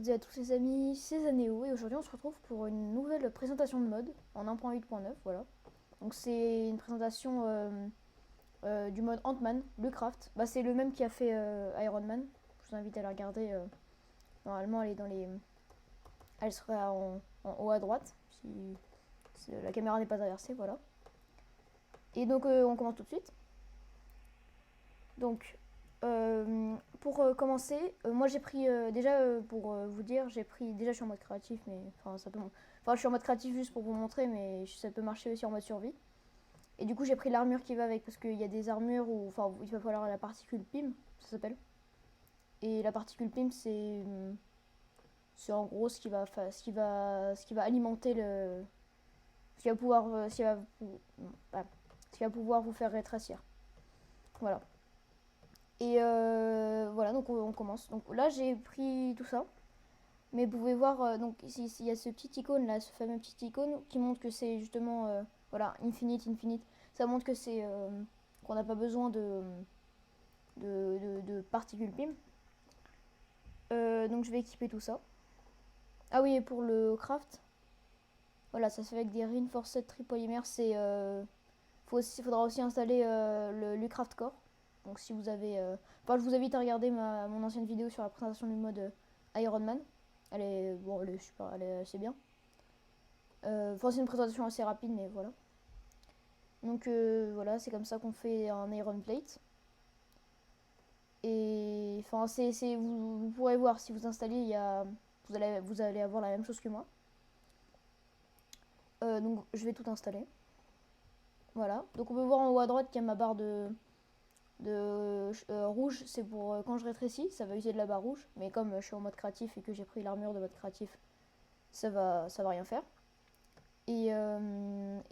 toutes et à tous les amis, c'est Zanéo et aujourd'hui on se retrouve pour une nouvelle présentation de mode en 1.8.9, voilà. Donc c'est une présentation du mode Ant-Man, le craft. Bah, c'est le même qui a fait Iron Man. Je vous invite à la regarder. Normalement elle est dans les... Elle sera en haut à droite, si la caméra n'est pas inversée, voilà. Et donc on commence tout de suite. Donc pour commencer, moi j'ai pris déjà pour vous dire, j'ai pris déjà je suis en mode créatif, mais enfin ça peut, enfin je suis en mode créatif juste pour vous montrer, mais ça peut marcher aussi en mode survie. Et du coup j'ai pris l'armure qui va avec parce qu'il y a des armures où, enfin il va falloir la particule PIM, ça s'appelle. Et la particule PIM c'est en gros ce qui va alimenter le, ce qui va pouvoir, ce qui va pouvoir vous faire rétrécir. Voilà. Et voilà, donc on commence. Donc là, j'ai pris tout ça. Mais vous pouvez voir, donc ici, il y a ce petit icône là, ce fameux petit icône qui montre que c'est justement, voilà, infinite. Ça montre que c'est, qu'on n'a pas besoin de particules PIM. Donc je vais équiper tout ça. Ah oui, et pour le craft, voilà, ça se fait avec des reinforced tripolymères. Faudra aussi installer le Craft Core. Donc si vous avez... Enfin, je vous invite à regarder mon ancienne vidéo sur la présentation du mode Iron Man. Elle est super, elle est assez bien. Enfin, c'est une présentation assez rapide, mais voilà. Donc voilà, c'est comme ça qu'on fait un Iron Plate. Et enfin, vous pourrez voir si vous installez, vous allez avoir la même chose que moi. Donc je vais tout installer. Voilà. Donc on peut voir en haut à droite qu'il y a ma barre de rouge, c'est pour quand je rétrécis, ça va user de la barre rouge, mais comme je suis en mode créatif et que j'ai pris l'armure de mode créatif, ça va rien faire. Et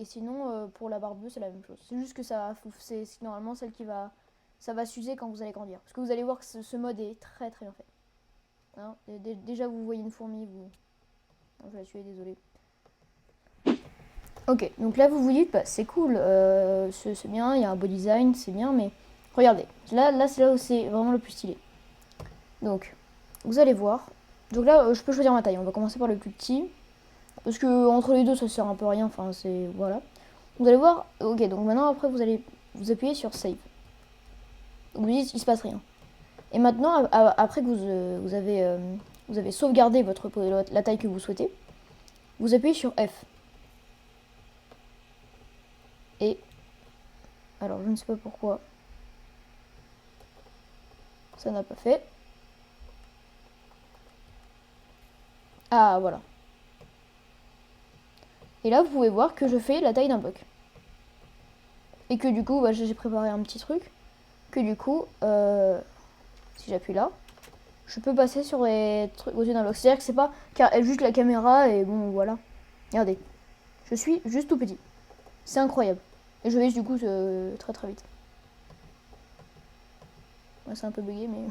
sinon pour la barre bleue c'est la même chose, c'est juste que c'est normalement celle qui va, ça va s'user quand vous allez grandir, parce que vous allez voir que ce mode est très bien fait, hein. Déjà vous voyez une fourmi, non, je vais la tuer, désolé. Ok, donc là vous vous dites, bah, c'est cool, c'est bien, il y a un beau design, c'est bien, mais regardez, là c'est là où c'est vraiment le plus stylé. Donc, vous allez voir. Donc là, je peux choisir ma taille. On va commencer par le plus petit. Parce que entre les deux, ça sert un peu à rien. Enfin, c'est... Voilà. Vous allez voir. Ok, donc maintenant, après, vous allez vous appuyer sur Save. Donc vous dites, il se passe rien. Et maintenant, après que vous avez sauvegardé la taille que vous souhaitez, vous appuyez sur F. Et... Alors, je ne sais pas pourquoi. Ça n'a pas fait. Ah, voilà. Et là, vous pouvez voir que je fais la taille d'un bloc. Et que du coup, bah, j'ai préparé un petit truc. Que du coup, si j'appuie là, je peux passer sur les trucs au-dessus d'un bloc. C'est-à-dire que c'est pas juste la caméra et bon, voilà. Regardez, je suis juste tout petit. C'est incroyable. Et je vais du coup très vite. Ouais, c'est un peu bugué, mais...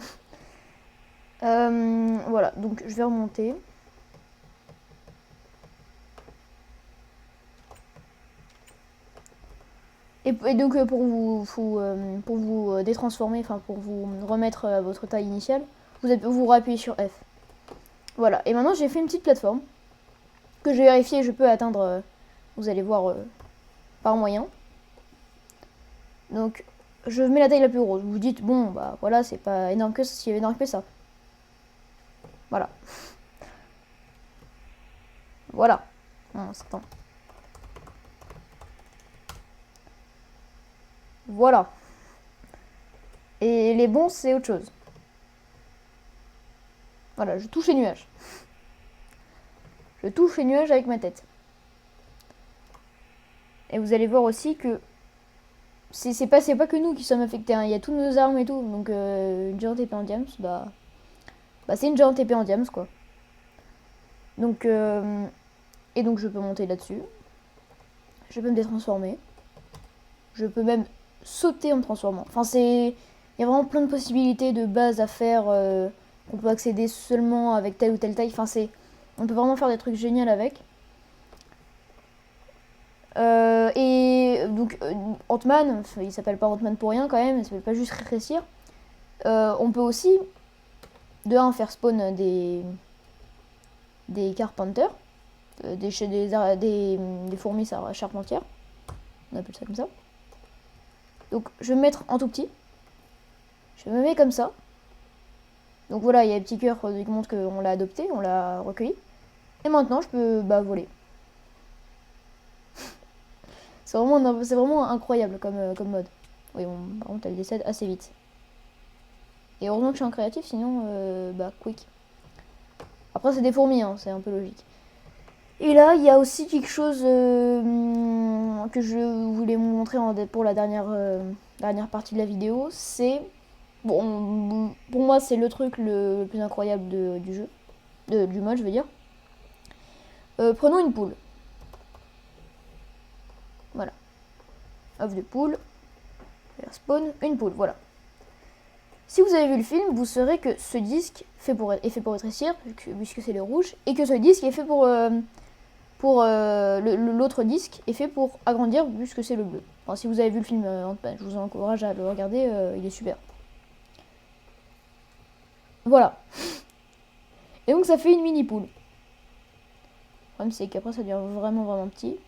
voilà, donc je vais remonter. Et donc pour vous détransformer, enfin pour vous remettre à votre taille initiale, vous rappuyez sur F. Voilà, et maintenant j'ai fait une petite plateforme que je vais vérifier, je peux atteindre, vous allez voir, par moyen. Donc je mets la taille la plus grosse. Vous dites, bon, bah voilà, c'est pas énorme que si énorme que ça. Voilà. Voilà. Non, c'est temps. Voilà. Et les bons, c'est autre chose. Voilà, je touche les nuages. Je touche les nuages avec ma tête. Et vous allez voir aussi que c'est pas que nous qui sommes affectés, hein. Il y a toutes nos armes et tout. Donc une Giant épée en diams, bah c'est une Giant épée en diams, quoi. Donc et donc je peux monter là-dessus. Je peux me détransformer. Je peux même sauter en me transformant. Enfin, il y a vraiment plein de possibilités de base à faire. On peut accéder seulement avec telle ou telle taille. Enfin, on peut vraiment faire des trucs géniaux avec. Et donc Ant-Man, il s'appelle pas Ant-Man pour rien quand même, il s'appelle pas juste rétrécir. On peut aussi de 1 faire spawn des carpenters, des fourmis charpentières, on appelle ça comme ça. Donc je vais me mettre en tout petit, je me mets comme ça. Donc voilà, il y a les petits cœurs qui montrent qu'on l'a adopté, on l'a recueilli. Et maintenant je peux voler. C'est vraiment incroyable comme mode. Oui, par contre elle décède assez vite. Et heureusement que je suis en créatif, sinon quick. Après c'est des fourmis, hein, c'est un peu logique. Et là il y a aussi quelque chose que je voulais vous montrer pour la dernière partie de la vidéo. C'est, bon, pour moi c'est le truc le plus incroyable du jeu, du mode je veux dire. Prenons une poule. Voilà. Œuf de poule. Spawn, une poule, voilà. Si vous avez vu le film, vous saurez que ce disque est fait pour rétrécir, puisque c'est le rouge, et que ce disque est fait pour l'autre disque est fait pour agrandir, puisque c'est le bleu. Enfin, si vous avez vu le film Ant-Man, je vous encourage à le regarder, il est super. Voilà. Et donc ça fait une mini poule. Le problème c'est qu'après ça devient vraiment petit.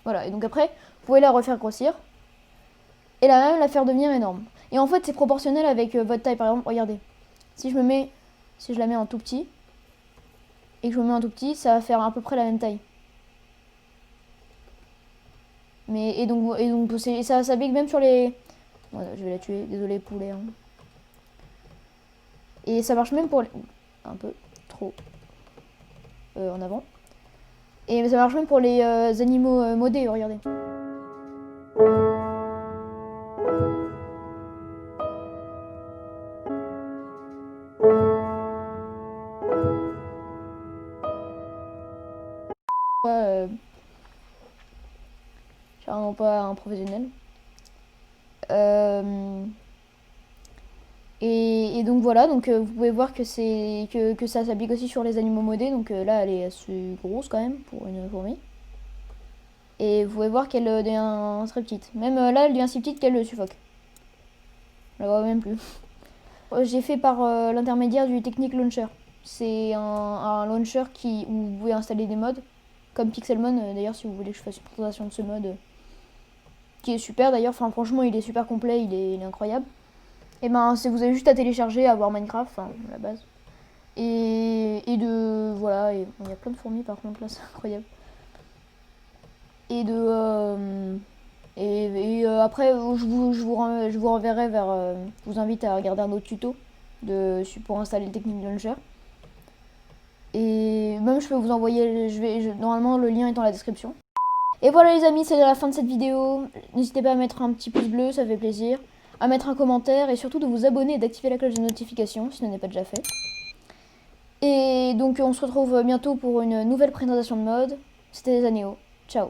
Voilà, et donc après, vous pouvez la refaire grossir. Et là même la faire devenir énorme. Et en fait, c'est proportionnel avec votre taille. Par exemple, regardez. Si je la mets en tout petit, et que je me mets en tout petit, ça va faire à peu près la même taille. Et donc ça s'applique même sur les... Voilà, je vais la tuer, désolé poulet. Hein. Et ça marche même pour les... Un peu trop en avant. Et ça marche même pour les animaux modés, regardez. Je suis vraiment pas un professionnel. Et donc voilà, donc vous pouvez voir que ça s'applique aussi sur les animaux modés. Donc là, elle est assez grosse quand même pour une fourmi. Et vous pouvez voir qu'elle devient très petite. Même là, elle devient si petite qu'elle le suffoque. Je la vois même plus. J'ai fait par l'intermédiaire du Technic Launcher. C'est un launcher où vous pouvez installer des mods, comme Pixelmon. D'ailleurs, si vous voulez que je fasse une présentation de ce mode, qui est super d'ailleurs. Enfin, franchement, il est super complet, il est incroyable. Et vous avez juste à télécharger, à voir Minecraft, enfin la base. Voilà, il y a plein de fourmis par contre là, c'est incroyable. Après, je vous renverrai je vous invite à regarder un autre tuto pour installer le Technic Launcher. Et même je peux vous envoyer, normalement le lien est dans la description. Et voilà les amis, c'est la fin de cette vidéo. N'hésitez pas à mettre un petit pouce bleu, ça fait plaisir. À mettre un commentaire et surtout de vous abonner et d'activer la cloche de notification si ce n'est pas déjà fait. Et donc on se retrouve bientôt pour une nouvelle présentation de mode. C'était les Anéos. Ciao.